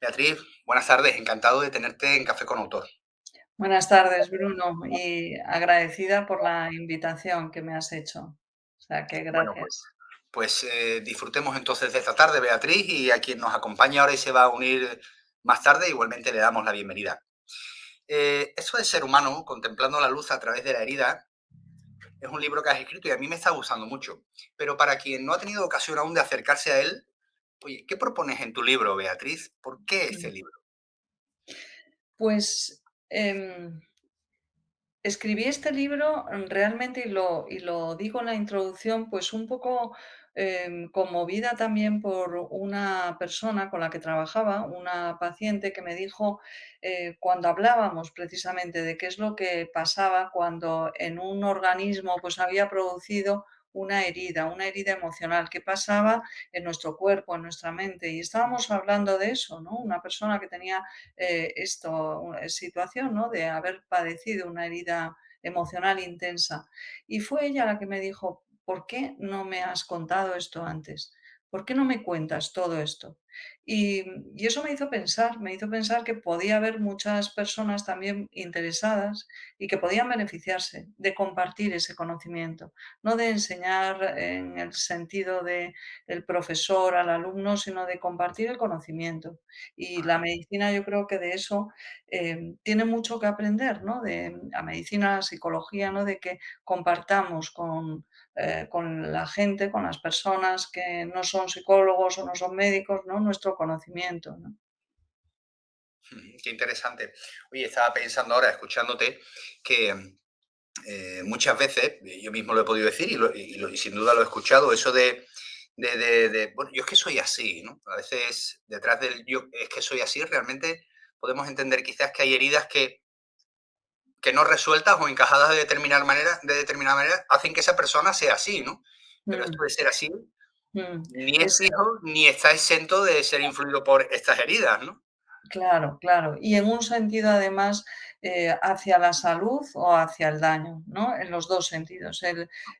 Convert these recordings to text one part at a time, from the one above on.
Beatriz, buenas tardes, encantado de tenerte en Café con Autor. Buenas tardes, Bruno, y agradecida por la invitación que me has hecho. O sea, que Bueno, gracias. disfrutemos entonces de esta tarde, Beatriz, y a quien nos acompaña ahora y se va a unir más tarde, igualmente le damos la bienvenida. Eso de ser humano, contemplando la luz a través de la herida, es un libro que has escrito y a mí me está gustando mucho. Pero para quien no ha tenido ocasión aún de acercarse a él, oye, ¿qué propones en tu libro, Beatriz? ¿Por qué este Mm. libro? Pues escribí este libro realmente, y lo digo en la introducción, pues un poco conmovida también por una persona con la que trabajaba, una paciente que me dijo, cuando hablábamos precisamente de qué es lo que pasaba cuando en un organismo pues había producido una herida emocional, qué pasaba en nuestro cuerpo, en nuestra mente. Y estábamos hablando de eso, ¿no? Una persona que tenía situación, ¿no? De haber padecido una herida emocional intensa. Y fue ella la que me dijo, ¿por qué no me has contado esto antes? ¿Por qué no me cuentas todo esto? Y, y eso me hizo pensar que podía haber muchas personas también interesadas y que podían beneficiarse de compartir ese conocimiento, no de enseñar en el sentido de el profesor al alumno, sino de compartir el conocimiento. Y la medicina, yo creo que de eso tiene mucho que aprender, ¿no? De la medicina, la psicología, ¿no? De que compartamos con la gente, con las personas que no son psicólogos o no son médicos, ¿no? Nuestro conocimiento, ¿no? Qué interesante. Oye, estaba pensando ahora, escuchándote, que muchas veces, yo mismo lo he podido decir y sin duda lo he escuchado, eso bueno, yo es que soy así, ¿no? A veces detrás del yo es que soy así, realmente podemos entender quizás que hay heridas que no resueltas o encajadas de determinada manera hacen que esa persona sea así, ¿no? Pero esto Mm, de ser así mm. ni es Es fijo ni está exento de ser influido por estas heridas, ¿no? Claro, claro. Y en un sentido, además, hacia la salud o hacia el daño, ¿no? En los 2 sentidos.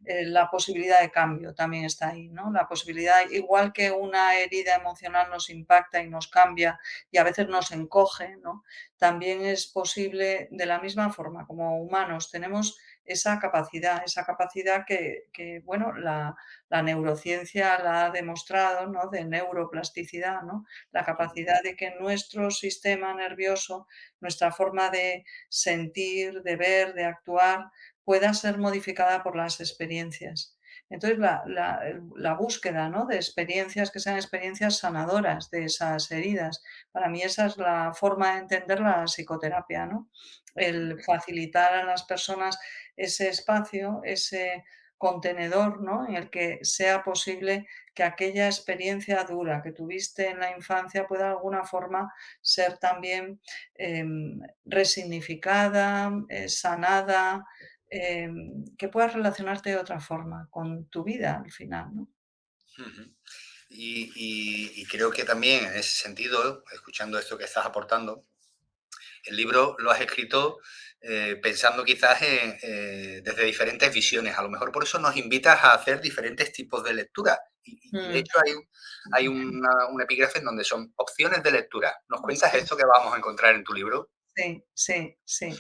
La posibilidad de cambio también está ahí, ¿no? La posibilidad, igual que una herida emocional nos impacta y nos cambia y a veces nos encoge, ¿no? También es posible, de la misma forma, como humanos tenemos esa capacidad que bueno, la neurociencia la ha demostrado, ¿no? De neuroplasticidad, ¿no? La capacidad de que nuestro sistema nervioso, nuestra forma de sentir, de ver, de actuar, pueda ser modificada por las experiencias. Entonces, la búsqueda, ¿no? De experiencias que sean experiencias sanadoras de esas heridas. Para mí esa es la forma de entender la psicoterapia, ¿no? El facilitar a las personas ese espacio, ese contenedor, ¿no? En el que sea posible que aquella experiencia dura que tuviste en la infancia pueda de alguna forma ser también resignificada, sanada, que puedas relacionarte de otra forma con tu vida al final, ¿no? Ujú. Y creo que también en ese sentido, escuchando esto que estás aportando, el libro lo has escrito pensando quizás desde diferentes visiones. A lo mejor por eso nos invitas a hacer diferentes tipos de lectura. Y de Mm, hecho hay un epígrafe en donde son opciones de lectura. ¿Nos cuentas sí. esto que vamos a encontrar en tu libro? Sí, sí, sí.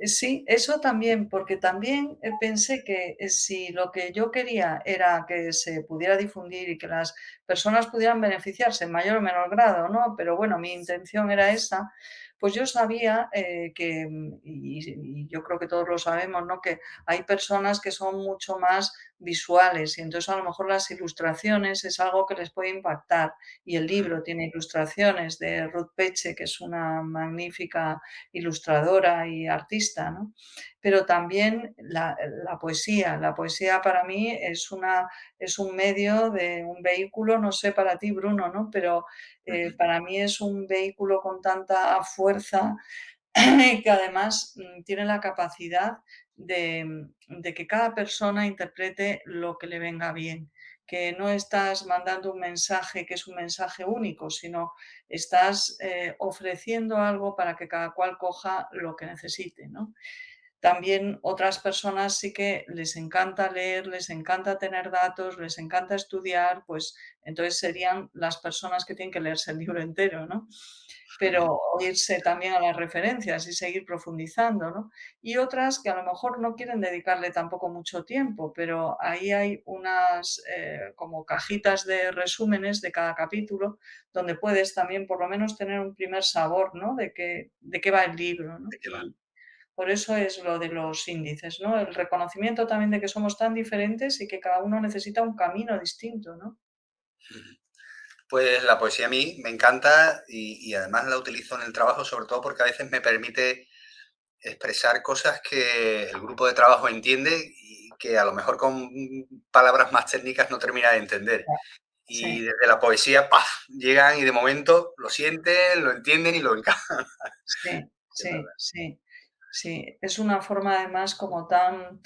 Sí, eso también, porque también, pensé que, si lo que yo quería era que se pudiera difundir y que las personas pudieran beneficiarse en mayor o menor grado, ¿no? Pero bueno, mi intención era esa, pues yo sabía, que, y yo creo que todos lo sabemos, ¿no? Que hay personas que son mucho más visuales y entonces a lo mejor las ilustraciones es algo que les puede impactar. Y el libro tiene ilustraciones de Ruth Peche, que es una magnífica ilustradora y artista, ¿no? Pero también la poesía para mí es un medio de un vehículo, no sé para ti, Bruno, ¿no? Pero, Ujú. para mí es un vehículo con tanta fuerza que además, tiene la capacidad de que cada persona interprete lo que le venga bien, que no estás mandando un mensaje que es un mensaje único, sino estás, ofreciendo algo para que cada cual coja lo que necesite, ¿no? También otras personas sí que les encanta leer, les encanta tener datos, les encanta estudiar, pues entonces serían las personas que tienen que leerse el libro entero, ¿no? pero irse también a las referencias y seguir profundizando, ¿no? Y otras que a lo mejor no quieren dedicarle tampoco mucho tiempo, pero ahí hay unas como cajitas de resúmenes de cada capítulo donde puedes también por lo menos tener un primer sabor, ¿no? De qué va el libro, ¿no? ¿De qué va? Y por eso es lo de los índices, ¿no? El reconocimiento también de que somos tan diferentes y que cada uno necesita un camino distinto, ¿no? Pues la poesía a mí me encanta y además la utilizo en el trabajo, sobre todo porque a veces me permite expresar cosas que el grupo de trabajo entiende y que a lo mejor con palabras más técnicas no termina de entender. Ya. Y Sí, desde la poesía, ¡paf! Llegan y de momento lo sienten, lo entienden y lo encajan. sí, Es sí, verdad. sí, sí. Es una forma además como tan,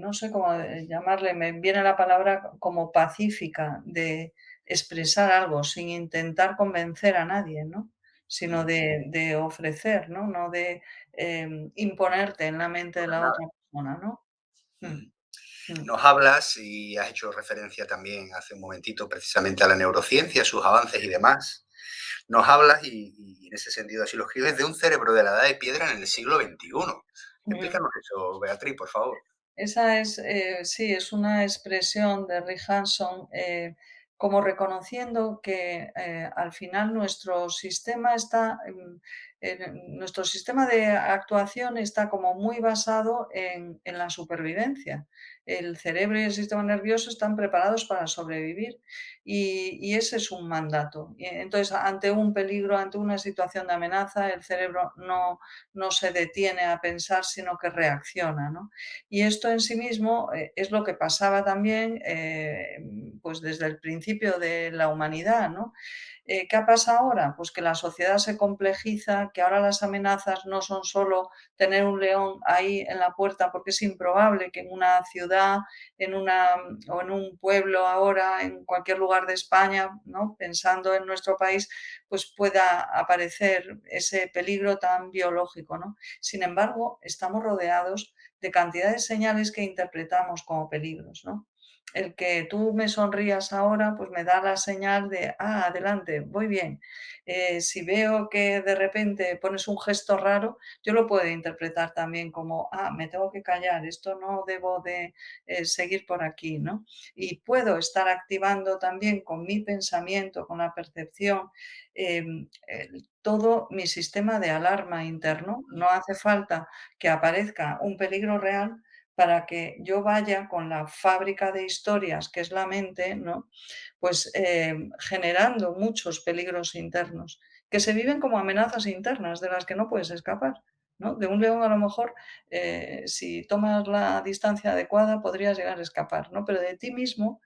no sé cómo llamarle, me viene la palabra como pacífica de expresar algo sin intentar convencer a nadie, ¿no? Sino Mm, de ofrecer, ¿no? No de imponerte en la mente de para la nada. otra persona, ¿no? Mm, Mm. mm. Nos hablas y has hecho referencia también hace un momentito precisamente a la neurociencia, sus avances y demás. Nos hablas y en ese sentido así lo escribes de un cerebro de la edad de piedra en el siglo XXI. Ujú. Explícanos eso, Beatriz, por favor. Esa es, sí, es una expresión de Rick Hanson, como reconociendo que al final nuestro sistema de actuación está como muy basado en la supervivencia. El cerebro y el sistema nervioso están preparados para sobrevivir y ese es un mandato. Y entonces, ante un peligro, ante una situación de amenaza, el cerebro no se detiene a pensar, sino que reacciona, ¿no? Y esto en sí mismo es lo que pasaba también pues desde el principio de la humanidad, ¿no? ¿Qué ha pasado ahora? Pues que la sociedad se complejiza, que ahora las amenazas no son solo tener un león ahí en la puerta, porque es improbable que en una ciudad, o en un pueblo ahora, en cualquier lugar de España, ¿no? Pensando en nuestro país, pues pueda aparecer ese peligro tan biológico, ¿no? Sin embargo, estamos rodeados de cantidad de señales que interpretamos como peligros, ¿no? El que tú me sonrías ahora, pues me da la señal de, ah, adelante, voy bien. Si veo que de repente pones un gesto raro, yo lo puedo interpretar también como, ah, me tengo que callar, esto no debo de seguir por aquí, ¿no? Y puedo estar activando también con mi pensamiento, con la percepción, todo mi sistema de alarma interno. No hace falta que aparezca un peligro real para que yo vaya con la fábrica de historias, que es la mente, ¿no? Pues, generando muchos peligros internos, que se viven como amenazas internas de las que no puedes escapar, ¿no? De un león, a lo mejor, si tomas la distancia adecuada, podrías llegar a escapar, ¿no? Pero de ti mismo,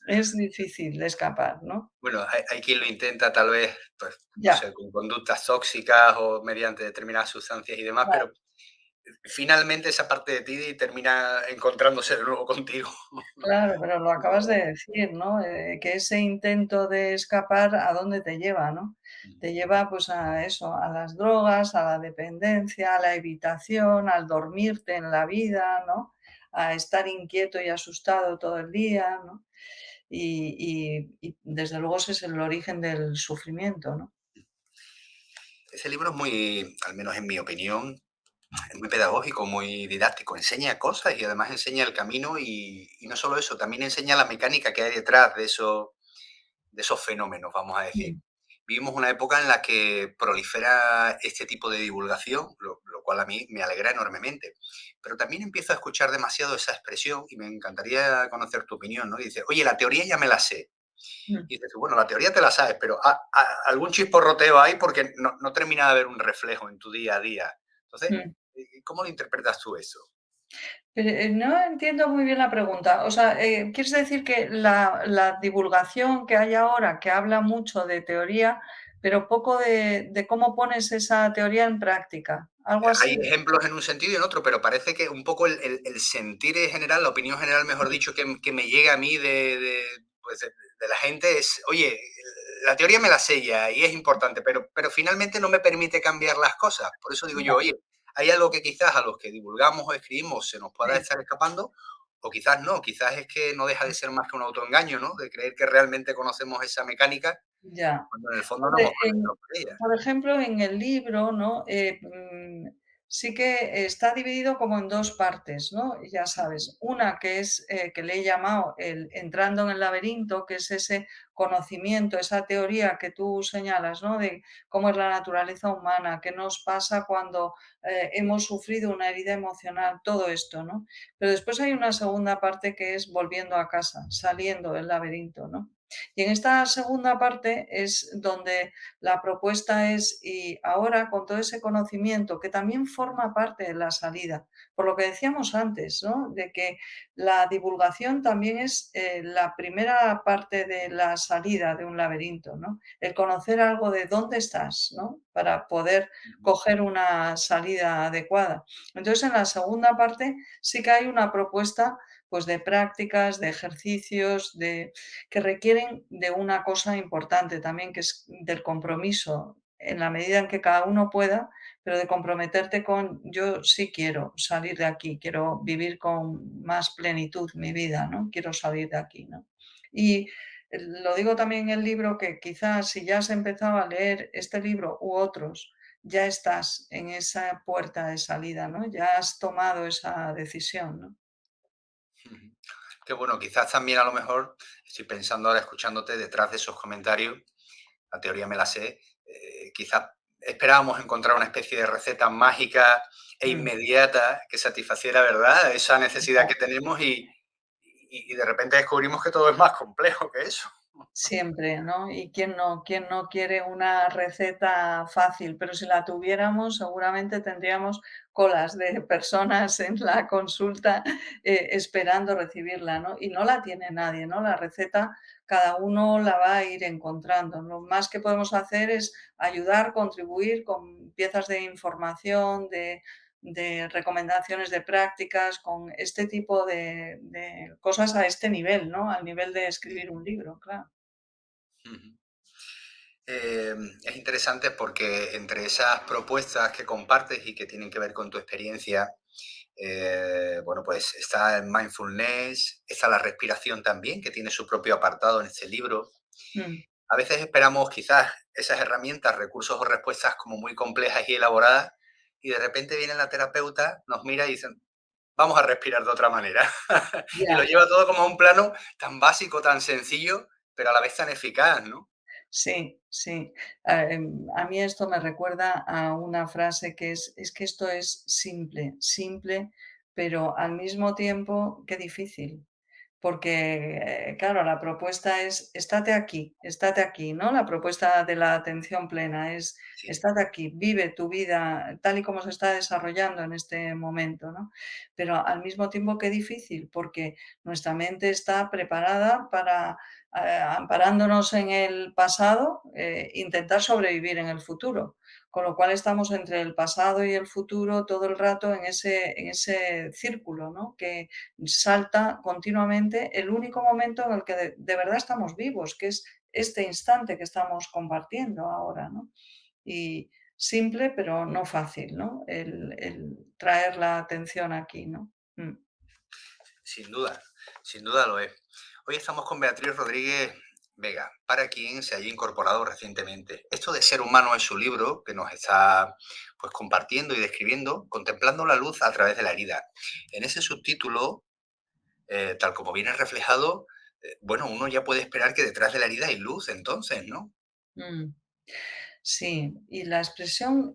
es difícil de escapar, ¿no? Bueno, hay quien lo intenta tal vez, pues, no Ya, sé, con conductas tóxicas o mediante determinadas sustancias y demás, claro. pero finalmente esa parte de ti termina encontrándose de nuevo contigo. Claro, pero lo acabas de decir, ¿no? Que ese intento de escapar, ¿a dónde te lleva, no? Te lleva, pues, a eso, a las drogas, a la dependencia, a la evitación, al dormirte en la vida, ¿no? A estar inquieto y asustado todo el día, ¿no? Y desde luego ese es el origen del sufrimiento, ¿no? Ese libro es muy, al menos en mi opinión, es muy pedagógico, muy didáctico. Enseña cosas y además enseña el camino y no solo eso, también enseña la mecánica que hay detrás de esos fenómenos, vamos a decir. Mm, Vivimos una época en la que prolifera este tipo de divulgación, lo cual a mí me alegra enormemente. Pero también empiezo a escuchar demasiado esa expresión y me encantaría conocer tu opinión, ¿no? Y dices, oye, la teoría ya me la sé. mm, Y dices, bueno, la teoría te la sabes, pero algún chisporroteo hay porque no termina de haber un reflejo en tu día a día. Entonces, mm. ¿cómo lo interpretas tú eso? Pero, no entiendo muy bien la pregunta. O sea, ¿quieres decir que la divulgación que hay ahora, que habla mucho de teoría, pero poco de cómo pones esa teoría en práctica? ¿Algo Hay así? ejemplos en un sentido y en otro, pero parece que un poco el sentir en general, la opinión general, mejor dicho, que me llega a mí pues de la gente es, oye, la teoría me la sé ya y es importante, pero finalmente no me permite cambiar las cosas. Por eso digo Ya, yo, oye, hay algo que quizás a los que divulgamos o escribimos se nos pueda sí, estar escapando, o quizás no, quizás es que no deja de ser más que un autoengaño, ¿no? De creer que realmente conocemos esa mecánica Ya. cuando en el fondo no Hombre, hemos conectado con ella. por ejemplo, en el libro, ¿no? Sí que está dividido como en 2 partes, ¿no? Ya Ujú, sabes, una que es, que le he llamado el entrando en el laberinto, que es ese conocimiento, esa teoría que tú señalas, ¿no? De cómo es la naturaleza humana, qué nos pasa cuando, hemos sufrido una herida emocional, todo esto, ¿no? Pero después hay una segunda parte que es volviendo a casa, saliendo del laberinto, ¿no? Y en esta segunda parte es donde la propuesta es, y ahora con todo ese conocimiento que también forma parte de la salida, por lo que decíamos antes, ¿no? De que la divulgación también es la primera parte de la salida de un laberinto, ¿no? El conocer algo de dónde estás, ¿no? Para poder ujú, coger una salida adecuada. Entonces, en la segunda parte sí que hay una propuesta pues de prácticas, de ejercicios, de que requieren de una cosa importante también, que es del compromiso, en la medida en que cada uno pueda, pero de comprometerte con yo sí quiero salir de aquí, quiero vivir con más plenitud mi vida, ¿no? Quiero salir de aquí, ¿no? Y lo digo también en el libro que quizás si ya has empezado a leer este libro u otros, ya estás en esa puerta de salida, ¿no? Ya has tomado esa decisión, ¿no? ujú. Qué bueno, quizás también a lo mejor, estoy pensando ahora escuchándote detrás de esos comentarios, la teoría me la sé, quizás esperábamos encontrar una especie de receta mágica e Mm. inmediata que satisfaciera, ¿verdad?, esa necesidad que tenemos y de repente descubrimos que todo es más complejo que eso. Siempre, ¿no? ¿Y quién no quiere una receta fácil? Pero si la tuviéramos, seguramente tendríamos colas de personas en la consulta, esperando recibirla, ¿no? Y no la tiene nadie, ¿no? La receta cada uno la va a ir encontrando. Lo más que podemos hacer es ayudar, contribuir con piezas de información, de recomendaciones de prácticas, con este tipo de cosas a este nivel, ¿no? Al nivel de Sí. escribir un libro, claro. Ujú. Es interesante porque entre esas propuestas que compartes y que tienen que ver con tu experiencia, bueno, pues está el mindfulness, está la respiración también, que tiene su propio apartado en este libro. Mm, A veces esperamos quizás esas herramientas, recursos o respuestas como muy complejas y elaboradas, y de repente viene la terapeuta, nos mira y dicen, vamos a respirar de otra manera. Y lo ya, lleva todo como a un plano tan básico, tan sencillo, pero a la vez tan eficaz, ¿no? sí, sí. A mí esto me recuerda a una frase que es que esto es simple, simple, pero al mismo tiempo, qué difícil. Porque, claro, la propuesta es estate aquí, ¿no? La propuesta de la atención plena es Sí. estate aquí, vive tu vida tal y como se está desarrollando en este momento, ¿no? Pero al mismo tiempo qué difícil, porque nuestra mente está preparada para, amparándonos en el pasado, intentar sobrevivir en el futuro. Con lo cual estamos entre el pasado y el futuro todo el rato en ese círculo, ¿no? Que salta continuamente el único momento en el que de verdad estamos vivos, que es este instante que estamos compartiendo ahora, ¿no? Y simple, pero no fácil, ¿no? El traer la atención aquí, ¿no? Sin duda lo es. Hoy estamos con Beatriz Rodríguez Vega, para quien se haya incorporado recientemente. Esto de Ser humano es su libro que nos está pues compartiendo y describiendo, contemplando la luz a través de la herida. En ese subtítulo, tal como viene reflejado, bueno, uno ya puede esperar que detrás de la herida hay luz, entonces, ¿no? Mm. Sí, y la expresión,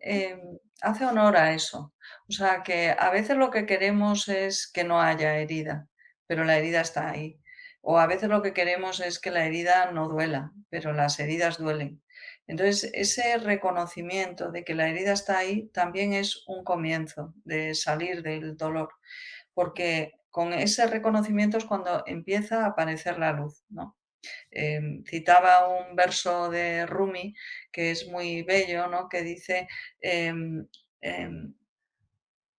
hace honor a eso. O sea, que a veces lo que queremos es que no haya herida, pero la herida está ahí. O a veces lo que queremos es que la herida no duela, pero las heridas duelen. Entonces, ese reconocimiento de que la herida está ahí también es un comienzo de salir del dolor, porque con ese reconocimiento es cuando empieza a aparecer la luz, ¿no? Citaba un verso de Rumi que es muy bello, ¿no? Que dice, em, em,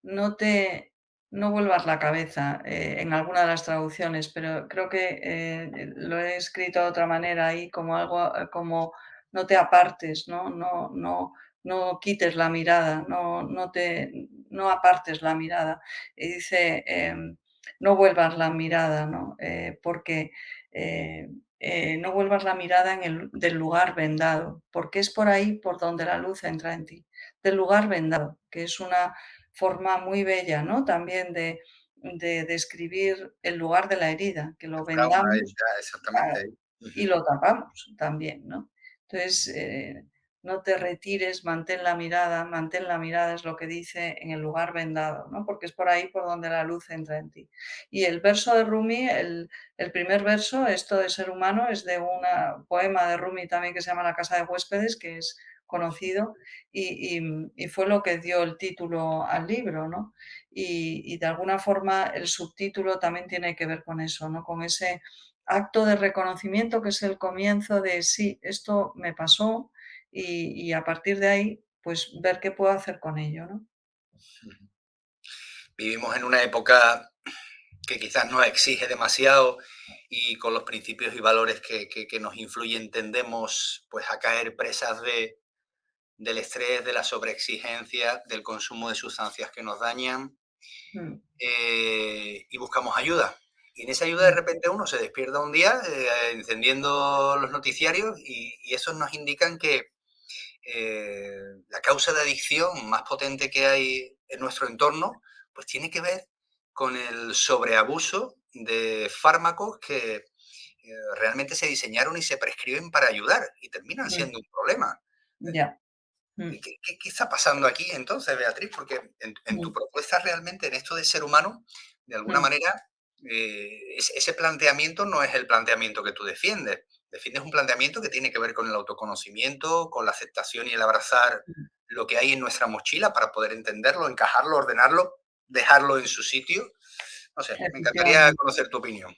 no te no vuelvas la cabeza, en alguna de las traducciones, pero creo que, lo he escrito de otra manera ahí, como algo, como no te apartes, ¿no? No quites la mirada, no apartes la mirada. Y dice, no vuelvas la mirada, ¿no? Porque, no vuelvas la mirada del lugar vendado, porque es por ahí por donde la luz entra en ti, del lugar vendado, que es una forma muy bella, ¿no? También de describir el lugar de la herida, que lo trauma, vendamos ya, exactamente ahí. y Ujú. lo tapamos también, ¿no? Entonces, no te retires, mantén la mirada es lo que dice en el lugar vendado, ¿no? Porque es por ahí por donde la luz entra en ti. Y el verso de Rumi, el primer verso, esto de ser humano, es de un poema de Rumi también que se llama La casa de huéspedes, que es conocido, y fue lo que dio el título al libro, ¿no? Y de alguna forma el subtítulo también tiene que ver con eso, ¿no? Con ese acto de reconocimiento que es el comienzo de sí, esto me pasó y a partir de ahí, pues ver qué puedo hacer con ello, ¿no? Vivimos en una época que quizás nos exige demasiado y con los principios y valores que nos influyen tendemos pues a caer presas del estrés, de la sobreexigencia, del consumo de sustancias que nos dañan Mm, y buscamos ayuda. Y en esa ayuda de mm, repente uno se despierta un día encendiendo los noticiarios y esos nos indican que la causa de adicción más potente que hay en nuestro entorno pues tiene que ver con el sobreabuso de fármacos que realmente se diseñaron y se prescriben para ayudar y terminan mm, siendo un problema. ya. Mm, ¿Qué está pasando aquí entonces, Beatriz? Porque en tu mm, propuesta realmente, en esto de ser humano, de alguna mm, manera, ese planteamiento no es el planteamiento que tú defiendes. Defiendes un planteamiento que tiene que ver con el autoconocimiento, con la aceptación y el abrazar mm. lo que hay en nuestra mochila para poder entenderlo, encajarlo, ordenarlo, dejarlo en su sitio. No sé, me encantaría Efectivamente. conocer tu opinión.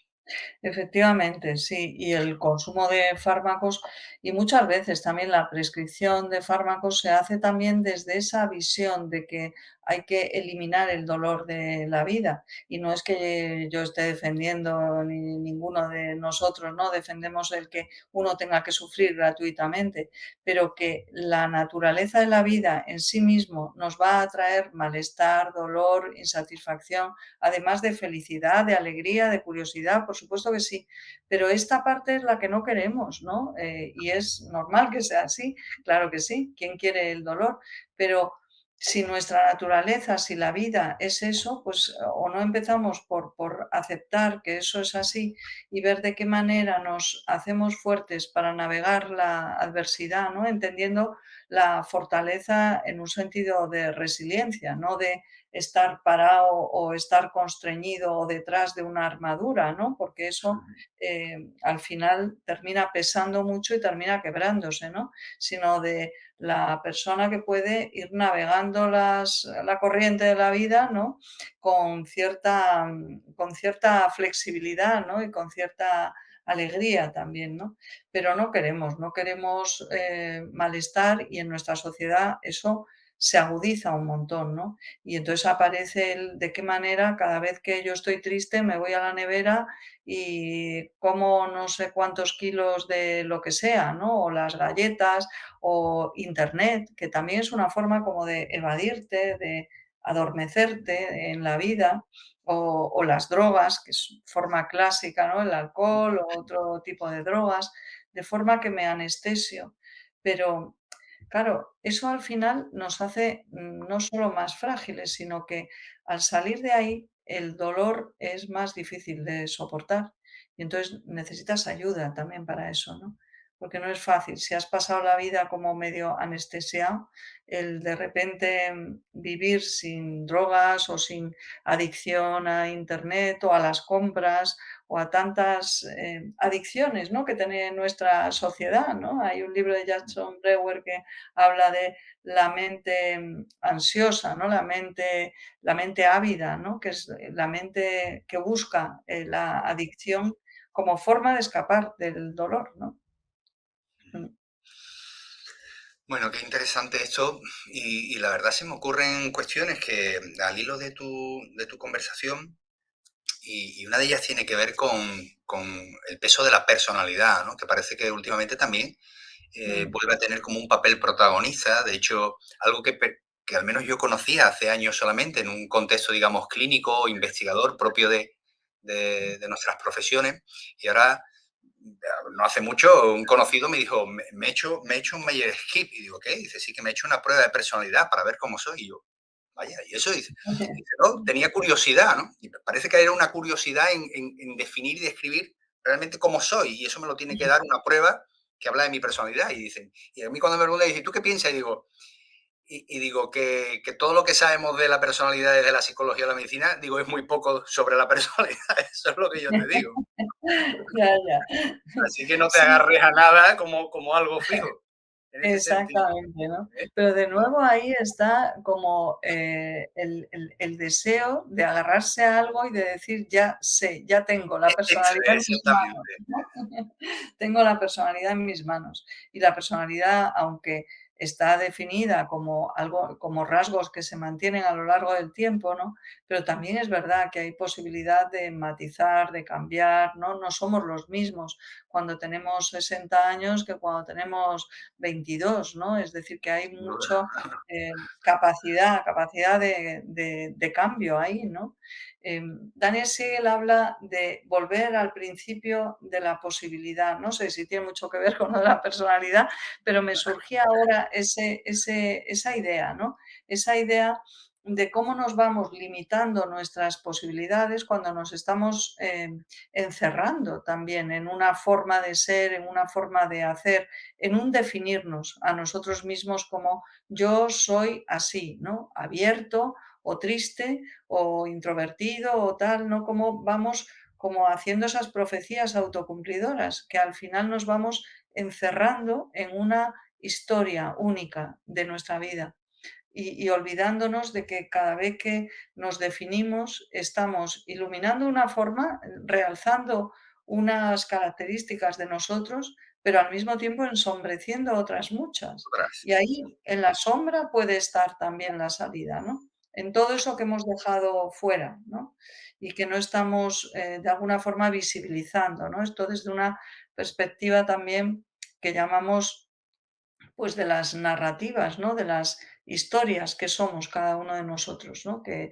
Efectivamente, sí, y el consumo de fármacos y muchas veces también la prescripción de fármacos se hace también desde esa visión de que hay que eliminar el dolor de la vida. Y no es que yo esté defendiendo, ni ninguno de nosotros, ¿no? Defendemos el que uno tenga que sufrir gratuitamente, pero que la naturaleza de la vida en sí mismo nos va a traer malestar, dolor, insatisfacción, además de felicidad, de alegría, de curiosidad, por supuesto que sí, pero esta parte es la que no queremos, ¿no? Y es normal que sea así, claro que sí, ¿quién quiere el dolor? Pero si nuestra naturaleza, si la vida es eso, pues o no empezamos por aceptar que eso es así y ver de qué manera nos hacemos fuertes para navegar la adversidad, ¿no? Entendiendo la fortaleza en un sentido de resiliencia, no de estar parado o estar constreñido o detrás de una armadura, ¿no? Porque eso al final termina pesando mucho y termina quebrándose, ¿no? Sino de la persona que puede ir navegando la corriente de la vida, ¿no? Con cierta flexibilidad, ¿no? Y con cierta alegría también, ¿no? Pero no queremos malestar y en nuestra sociedad eso se agudiza un montón, ¿no? Y entonces aparece el de qué manera cada vez que yo estoy triste me voy a la nevera y como no sé cuántos kilos de lo que sea, ¿no? O las galletas o Internet, que también es una forma como de evadirte, de adormecerte en la vida, o las drogas, que es forma clásica, ¿no? El alcohol o otro tipo de drogas, de forma que me anestesio. Pero claro, eso al final nos hace no solo más frágiles, sino que al salir de ahí el dolor es más difícil de soportar y entonces necesitas ayuda también para eso, ¿no? Porque no es fácil. Si has pasado la vida como medio anestesiado, el de repente vivir sin drogas o sin adicción a Internet o a las compras o a tantas adicciones, ¿no? Que tiene nuestra sociedad, ¿no? Hay un libro de Jackson Brewer que habla de la mente ansiosa, ¿no? La mente ávida, ¿no? Que es la mente que busca la adicción como forma de escapar del dolor, ¿no? Mm, Bueno, qué interesante esto y la verdad se me ocurren cuestiones que al hilo de tu conversación y una de ellas tiene que ver con el peso de la personalidad, ¿no? Que parece que últimamente también mm, vuelve a tener como un papel protagonista. De hecho, algo que al menos yo conocía hace años solamente en un contexto, digamos, clínico, investigador propio de nuestras profesiones. Y ahora no hace mucho un conocido me dijo, me he hecho un Meyer Skip. Y digo, ¿qué? Dice, sí, que me he hecho una prueba de personalidad para ver cómo soy. Y yo, vaya, y eso dice, no, tenía curiosidad, ¿no? Y me parece que era una curiosidad en definir y describir realmente cómo soy. Y eso me lo tiene que dar una prueba que habla de mi personalidad. Y dicen, y a mí cuando me preguntan, dicen, ¿tú qué piensas? Y digo que todo lo que sabemos de la personalidad desde la psicología o la medicina, digo, es muy poco sobre la personalidad. Eso es lo que yo te digo. Ya, ya. Así que no te Sí, agarres a nada como algo fijo, en ese sentido. exactamente, ¿no? ¿Eh? Pero de nuevo ahí está como, el deseo de agarrarse a algo y de decir: "Ya sé, ya tengo la personalidad en mis manos", Exactamente. ¿no? Tengo la personalidad en mis manos. Y la personalidad, aunque está definida como algo, como rasgos que se mantienen a lo largo del tiempo, ¿no? Pero también es verdad que hay posibilidad de matizar, de cambiar, ¿no? No somos los mismos cuando tenemos 60 años que cuando tenemos 22, ¿no? Es decir, que hay Sin duda. mucho, capacidad de cambio ahí, ¿no? Daniel Siegel habla de volver al principio de la posibilidad. No sé si tiene mucho que ver con lo de la personalidad, pero me surgía ahora esa idea, ¿no? Esa idea de cómo nos vamos limitando nuestras posibilidades cuando nos estamos encerrando también en una forma de ser, en una forma de hacer, en un definirnos a nosotros mismos como yo soy así, ¿no? Abierto o triste o introvertido o tal, ¿no? Como vamos como haciendo esas profecías autocumplidoras, que al final nos vamos encerrando en una historia única de nuestra vida y olvidándonos de que cada vez que nos definimos estamos iluminando una forma, realzando unas características de nosotros, pero al mismo tiempo ensombreciendo otras muchas. Otras. Y ahí en la sombra puede estar también la salida, ¿no? En todo eso que hemos dejado fuera, ¿no? Y que no estamos de alguna forma visibilizando, ¿no? Esto desde una perspectiva también que llamamos pues de las narrativas, ¿no? De las historias que somos cada uno de nosotros, ¿no? Que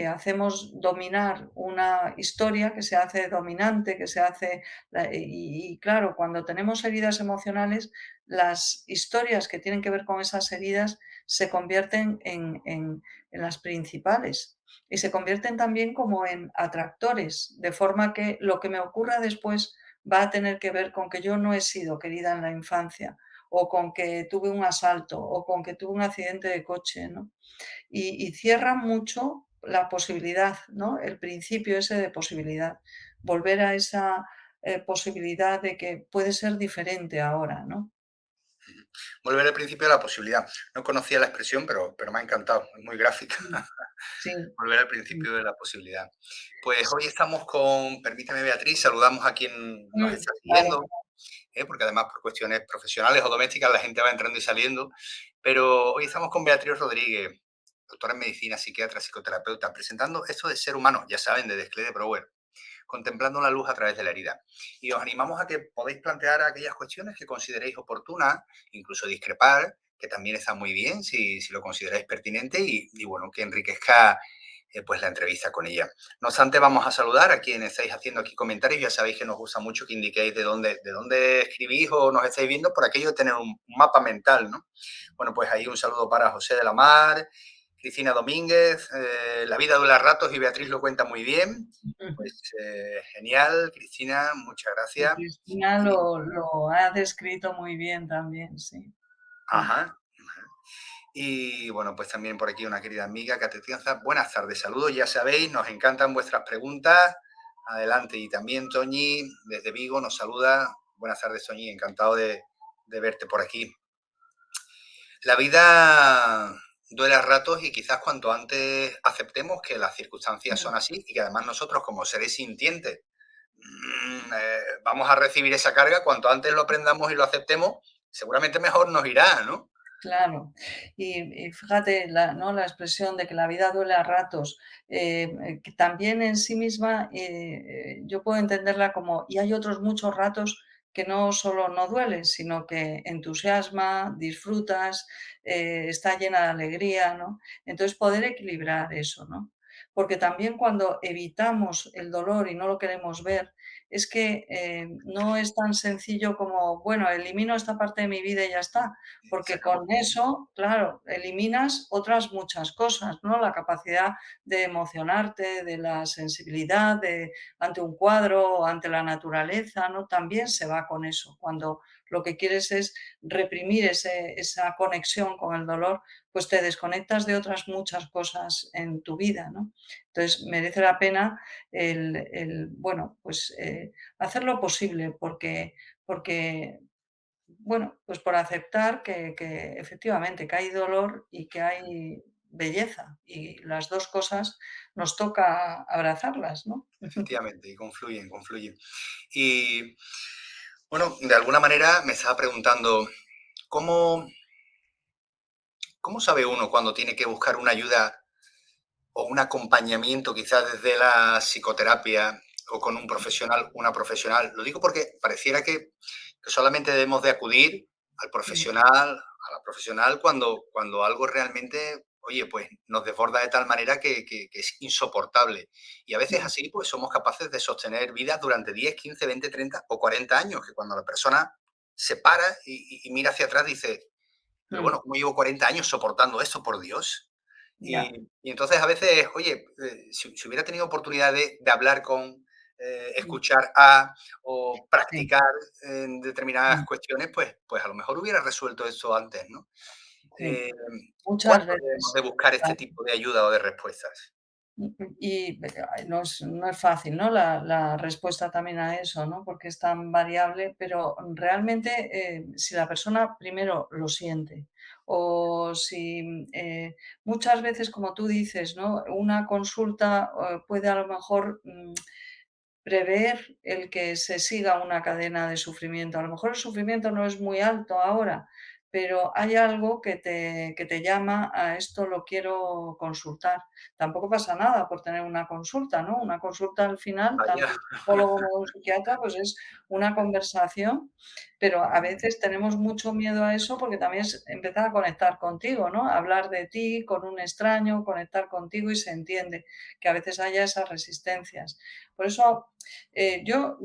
hacemos dominar una historia, que se hace dominante, que se hace... y claro, cuando tenemos heridas emocionales, las historias que tienen que ver con esas heridas se convierten en las principales y se convierten también como en atractores, de forma que lo que me ocurra después va a tener que ver con que yo no he sido querida en la infancia o con que tuve un asalto, o con que tuve un accidente de coche, ¿no? Y cierran mucho la posibilidad, ¿no? El principio ese de posibilidad. Volver a esa, posibilidad de que puede ser diferente ahora, ¿no? Volver al principio de la posibilidad. No conocía la expresión, pero me ha encantado, es muy gráfica. Sí, sí, Volver al sí. principio de la posibilidad. Pues hoy estamos con, permíteme Beatriz, saludamos a quien nos está Vale. siguiendo, porque además por cuestiones profesionales o domésticas la gente va entrando y saliendo, pero hoy estamos con Beatriz Rodríguez, doctora en medicina, psiquiatra, psicoterapeuta, presentando esto de ser humano, ya saben, de Desclé de Brouwer, contemplando la luz a través de la herida. Y os animamos a que podáis plantear aquellas cuestiones que consideréis oportunas, incluso discrepar, que también está muy bien si lo consideráis pertinente y bueno, que enriquezca pues la entrevista con ella. No obstante, vamos a saludar a quienes estáis haciendo aquí comentarios. Ya sabéis que nos gusta mucho que indiquéis de dónde escribís o nos estáis viendo por aquello de tener un mapa mental, ¿no? Bueno, pues ahí un saludo para José de la Mar, Cristina Domínguez, La vida dura ratos y Beatriz lo cuenta muy bien. Pues genial, Cristina, muchas Y gracias. Cristina Y, lo ha descrito muy bien también, sí. ajá. Y bueno, pues también por aquí una querida amiga, Catetianza. Buenas tardes, saludos, ya sabéis, nos encantan vuestras preguntas. Adelante. Y también Toñi, desde Vigo, nos saluda. Buenas tardes, Toñi, encantado de verte por aquí. La vida duele a ratos y quizás cuanto antes aceptemos que las circunstancias son así y que además nosotros como seres sintientes vamos a recibir esa carga, cuanto antes lo aprendamos y lo aceptemos, seguramente mejor nos irá, ¿no? Claro. Y fíjate, la, ¿no? La expresión de que la vida duele a ratos, que también en sí misma yo puedo entenderla como, y hay otros muchos ratos que no solo no duelen, sino que entusiasma, disfrutas, está llena de alegría, ¿no? Entonces poder equilibrar eso, ¿no? Porque también cuando evitamos el dolor y no lo queremos ver, es que no es tan sencillo como, bueno, elimino esta parte de mi vida y ya está, Se porque acabó. con eso, claro, eliminas otras muchas cosas, ¿no? La capacidad de emocionarte, de la sensibilidad de, ante un cuadro o ante la naturaleza, ¿no? También se va con eso. Cuando lo que quieres es reprimir esa conexión con el dolor, pues te desconectas de otras muchas cosas en tu vida, ¿no? Entonces, merece la pena bueno, pues, hacer lo posible porque, bueno, pues por aceptar que efectivamente que hay dolor y que hay belleza, y las 2 cosas nos toca abrazarlas, ¿no? Efectivamente, y confluyen, confluyen. Y bueno, de alguna manera me estaba preguntando, ¿cómo, cómo sabe uno cuando tiene que buscar una ayuda o un acompañamiento quizás desde la psicoterapia o con un profesional, una profesional? Lo digo porque pareciera que solamente debemos de acudir al profesional, a la profesional cuando algo realmente, oye, pues nos desborda de tal manera que es insoportable. Y a veces así, pues somos capaces de sostener vidas durante 10, 15, 20, 30 o 40 años, que cuando la persona se para y mira hacia atrás dice, pero bueno, ¿cómo llevo 40 años soportando esto, por Dios? Ya, Y entonces a veces, oye, si hubiera tenido oportunidad de hablar con, escuchar a o sí, practicar en determinadas mm, cuestiones, pues a lo mejor hubiera resuelto eso antes, ¿no? sí, Eh, muchas ¿Cuándo debemos veces. de buscar este Claro. tipo de ayuda o de respuestas? Y no es fácil, ¿no? La respuesta también a eso, ¿no? Porque es tan variable, pero realmente, si la persona primero lo siente o si, muchas veces, como tú dices, ¿no? Una consulta, puede a lo mejor, prever el que se siga una cadena de sufrimiento. A lo mejor el sufrimiento no es muy alto ahora, pero hay algo que te llama a esto lo quiero consultar. Tampoco pasa nada por tener una consulta, ¿no? Una consulta al final, Vaya. tanto un psicólogo como un psiquiatra, pues es una conversación, pero a veces tenemos mucho miedo a eso porque también es empezar a conectar contigo, ¿no? Hablar de ti con un extraño, conectar contigo y se entiende que a veces haya esas resistencias. Por eso yo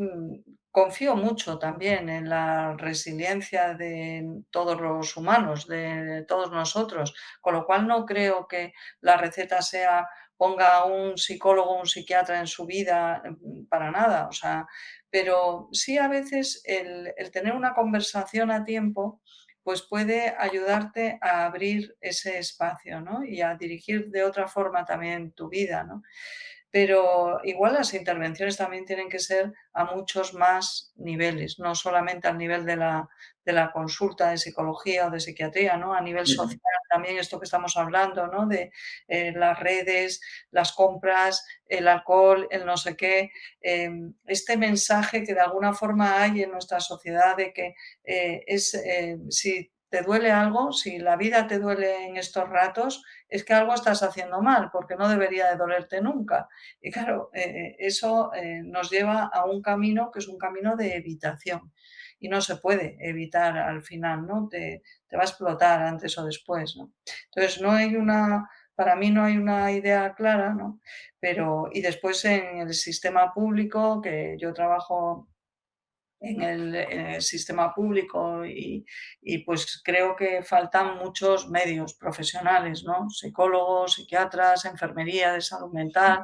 confío mucho también en la resiliencia de todos los humanos, de todos nosotros, con lo cual no creo que la receta sea ponga a un psicólogo o un psiquiatra en su vida, para nada, o sea, pero sí a veces el tener una conversación a tiempo, pues puede ayudarte a abrir ese espacio, ¿no? Y a dirigir de otra forma también tu vida, ¿no? Pero igual las intervenciones también tienen que ser a muchos más niveles, no solamente al nivel de la consulta de psicología o de psiquiatría, ¿no? A nivel Ujú. social también esto que estamos hablando, ¿no? De, las redes, las compras, el alcohol, el no sé qué, este mensaje que de alguna forma hay en nuestra sociedad de que, si te duele algo, si la vida te duele en estos ratos, es que algo estás haciendo mal, porque no debería de dolerte nunca. Y claro, eso, nos lleva a un camino que es un camino de evitación y no se puede evitar al final, ¿no? Te va a explotar antes o después, ¿no? Entonces, para mí no hay una idea clara, ¿no? Pero y después en el sistema público, que yo trabajo en el sistema público y, pues, creo que faltan muchos medios profesionales, ¿no? Psicólogos, psiquiatras, enfermería de salud mental,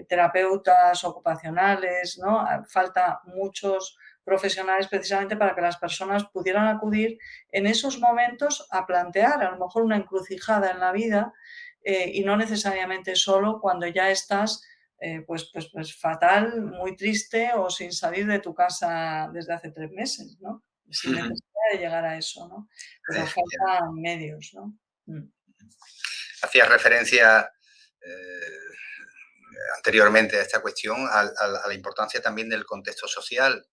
terapeutas ocupacionales, ¿no? Falta muchos profesionales precisamente para que las personas pudieran acudir en esos momentos a plantear a lo mejor una encrucijada en la vida, y no necesariamente solo cuando ya estás pues fatal, muy triste o sin salir de tu casa desde hace 3 meses, ¿no? Sin necesidad de llegar a eso, ¿no? Pero Efectivamente. faltan medios, ¿no? Hacías referencia anteriormente a esta cuestión, a la importancia también del contexto social.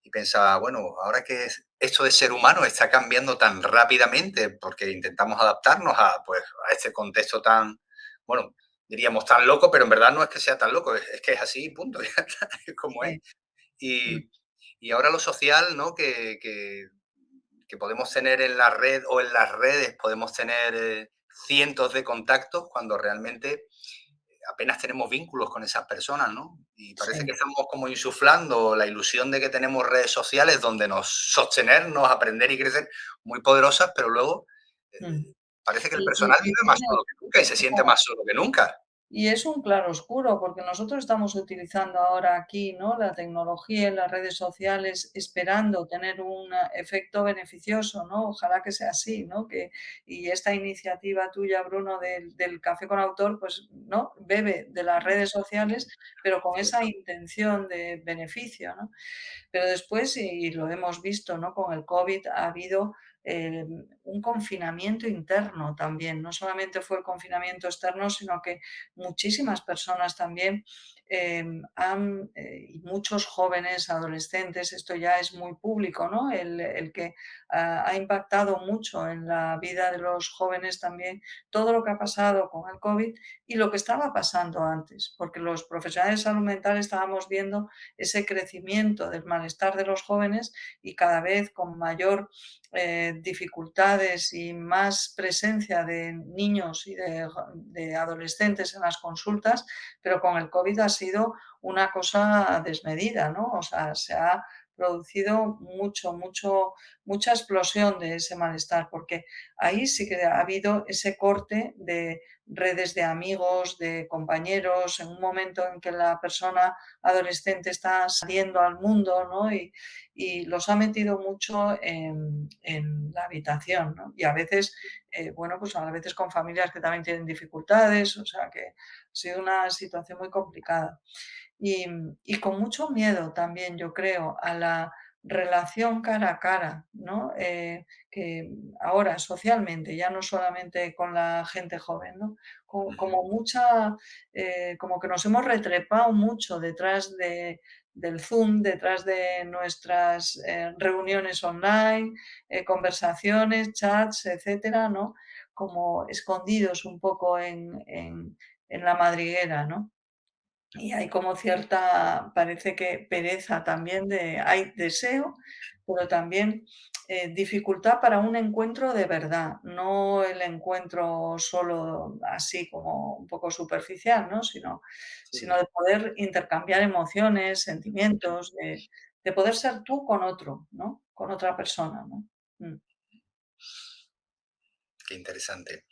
Y pensaba, bueno, ahora que esto de ser humano está cambiando tan rápidamente, porque intentamos adaptarnos a, pues, a este contexto tan, bueno, diríamos tan loco, pero en verdad no es que sea tan loco, es que es así, punto, ya está, es como es. Sí, mm, Y, y ahora lo social, ¿no? Que podemos tener en la red o en las redes, podemos tener cientos de contactos cuando realmente apenas tenemos vínculos con esas personas, ¿no? Y parece que sí. estamos como insuflando la ilusión de que tenemos redes sociales donde nos sostenernos, aprender y crecer muy poderosas, pero luego Mm. parece que el Y personal vive más tiene solo que nunca y se siente más solo que nunca. Y es un claroscuro, porque nosotros estamos utilizando ahora aquí, ¿no?, la tecnología y las redes sociales esperando tener un efecto beneficioso, ¿no? Ojalá que sea así, ¿no? Y esta iniciativa tuya, Bruno, del café con autor, pues, ¿no?, bebe de las redes sociales, pero con esa Cierto. intención de beneficio, ¿no? Pero después, y lo hemos visto, ¿no? Con el COVID ha habido un confinamiento interno también. No solamente fue el confinamiento externo, sino que muchísimas personas también y muchos jóvenes, adolescentes, esto ya es muy público, ¿no? El que ha impactado mucho en la vida de los jóvenes también todo lo que ha pasado con el COVID y lo que estaba pasando antes, porque los profesionales de salud mental estábamos viendo ese crecimiento del malestar de los jóvenes y cada vez con mayor dificultades y más presencia de niños y de adolescentes en las consultas, pero con el COVID ha sido una cosa desmedida, ¿no? O sea, se ha producido mucha explosión de ese malestar, porque ahí sí que ha habido ese corte de redes de amigos, de compañeros, en un momento en que la persona adolescente está saliendo al mundo, ¿no? Y los ha metido mucho en la habitación, ¿no? Y a veces, bueno, pues a veces con familias que también tienen dificultades, o sea que ha sido una situación muy complicada. Y, y con mucho miedo también, yo creo, a la relación cara a cara, ¿no? Que ahora socialmente, ya no solamente con la gente joven, ¿no? Ujú. Como mucha, como que nos hemos retrepado mucho detrás del Zoom, detrás de nuestras reuniones online, conversaciones, chats, etcétera, ¿no? Como escondidos un poco en la madriguera, ¿no? Y hay como cierta, parece que pereza también hay deseo, pero también dificultad para un encuentro de verdad, no el encuentro solo así como un poco superficial, ¿no? Sino Sí. de poder intercambiar emociones, sentimientos, de poder ser tú con otro, ¿no? Con otra persona, ¿no? Mm, Qué interesante.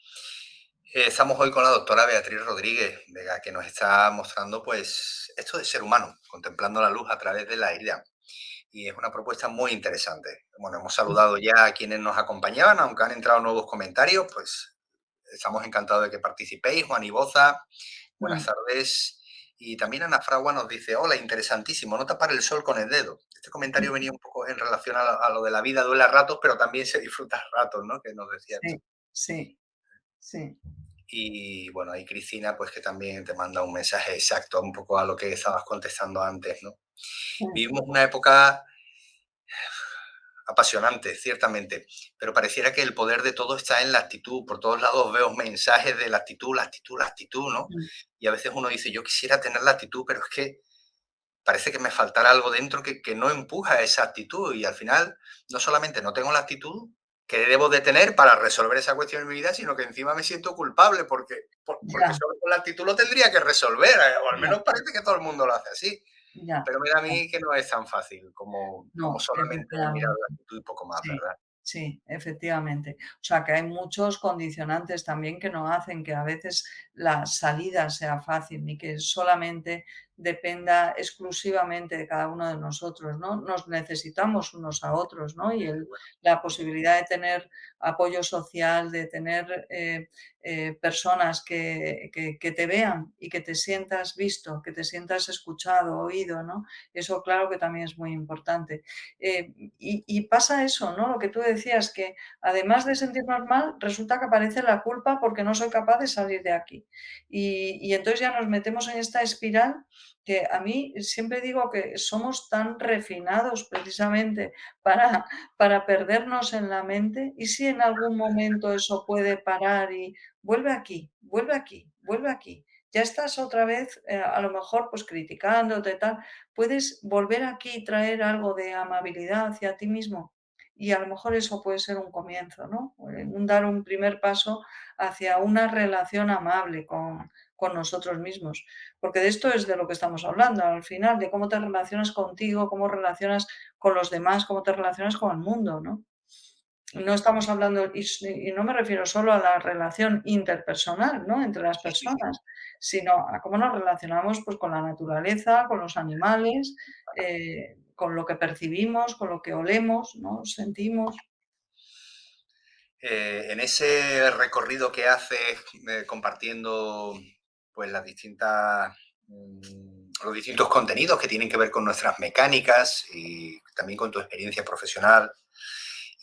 Estamos hoy con la doctora Beatriz Rodríguez, Vega, que nos está mostrando pues esto de ser humano, contemplando la luz a través de la herida. Y es una propuesta muy interesante. Bueno, hemos mm, saludado ya a quienes nos acompañaban, aunque han entrado nuevos comentarios, pues estamos encantados de que participéis. Juan Iboza, buenas mm. tardes. Y también Ana Fragua nos dice, hola, interesantísimo, no tapar el sol con el dedo. Este comentario venía un poco en relación a lo de la vida duele a ratos, pero también se disfruta a ratos, ¿no? Que nos decías tú. Sí, sí, sí. Y bueno, ahí Cristina, pues que también te manda un mensaje exacto, un poco a lo que estabas contestando antes, ¿no? Mm, Vivimos una época apasionante, ciertamente, pero pareciera que el poder de todo está en la actitud. Por todos lados veo mensajes de la actitud, la actitud, la actitud, ¿no? mm. Y a veces uno dice, yo quisiera tener la actitud, pero es que parece que me faltará algo dentro que no empuja esa actitud y al final no solamente no tengo la actitud que debo de tener para resolver esa cuestión en mi vida, sino que encima me siento culpable porque Ya, solo con la actitud lo tendría que resolver, o al ya, menos parece que todo el mundo lo hace así. ya. Pero me da a mí que no es tan fácil como No, solamente mirar efectivamente. la actitud y poco más, Sí, ¿verdad? sí, efectivamente. O sea, que hay muchos condicionantes también que no hacen que a veces la salida sea fácil, ni que solamente dependa exclusivamente de cada uno de nosotros, ¿no? Nos necesitamos unos a otros, ¿no? Y la posibilidad de tener apoyo social, de tener personas que te vean y que te sientas visto, que te sientas escuchado, oído, ¿no? Eso claro que también es muy importante. Y pasa eso, ¿no? Lo que tú decías, que además de sentirnos mal, resulta que aparece la culpa porque no soy capaz de salir de aquí. Y entonces ya nos metemos en esta espiral que a mí siempre digo que somos tan refinados precisamente para, para perdernos en la mente. Y si en algún momento eso puede parar y vuelve aquí, vuelve aquí, vuelve aquí. Ya estás otra vez, a lo mejor, pues criticándote, tal. Puedes volver aquí y traer algo de amabilidad hacia ti mismo. y a lo mejor eso puede ser un comienzo, ¿no? Un dar un primer paso hacia una relación amable con nosotros mismos, porque de esto es de lo que estamos hablando al final, de cómo te relacionas contigo, cómo relacionas con los demás, cómo te relacionas con el mundo, ¿no? No estamos hablando, y no me refiero solo a la relación interpersonal, ¿no?, entre las Sí, sí, sí. personas, sino a cómo nos relacionamos, pues, con la naturaleza, con los animales, con lo que percibimos, con lo que olemos, ¿no?, sentimos. En ese recorrido que haces, compartiendo pues los distintos contenidos que tienen que ver con nuestras mecánicas y también con tu experiencia profesional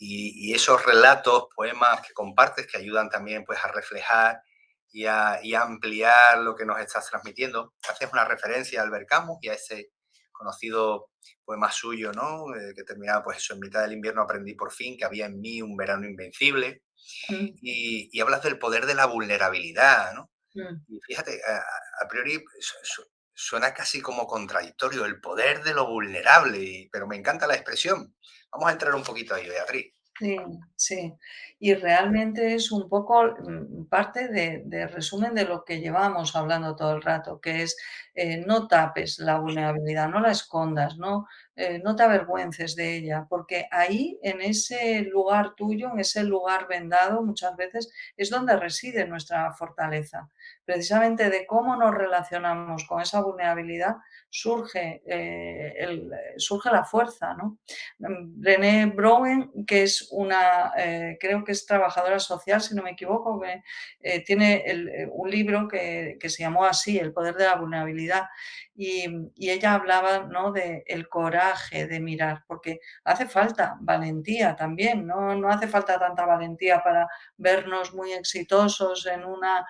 y esos relatos, poemas que compartes que ayudan también pues a reflejar y a ampliar lo que nos estás transmitiendo. Haces una referencia a Albert Camus y a ese conocido poema suyo, ¿no? Que terminaba pues eso: en mitad del invierno aprendí por fin que había en mí un verano invencible, Mm, y hablas del poder de la vulnerabilidad, ¿no? mm. Y fíjate, a priori suena casi como contradictorio, el poder de lo vulnerable, pero me encanta la expresión. Vamos a entrar un poquito ahí, Beatriz. Sí, sí. Y realmente es un poco, parte de resumen de lo que llevamos hablando todo el rato, que es, no tapes la vulnerabilidad, no la escondas, no te avergüences de ella, porque ahí, en ese lugar tuyo, en ese lugar vendado, muchas veces es donde reside nuestra fortaleza. Precisamente de cómo nos relacionamos con esa vulnerabilidad surge la fuerza, ¿no? Brené Brown, que es una, creo que es trabajadora social, si no me equivoco, que tiene un libro que se llamó así, El poder de la vulnerabilidad, y ella hablaba, ¿no?, de el coraje de mirar, porque hace falta valentía también, no hace falta tanta valentía para vernos muy exitosos en una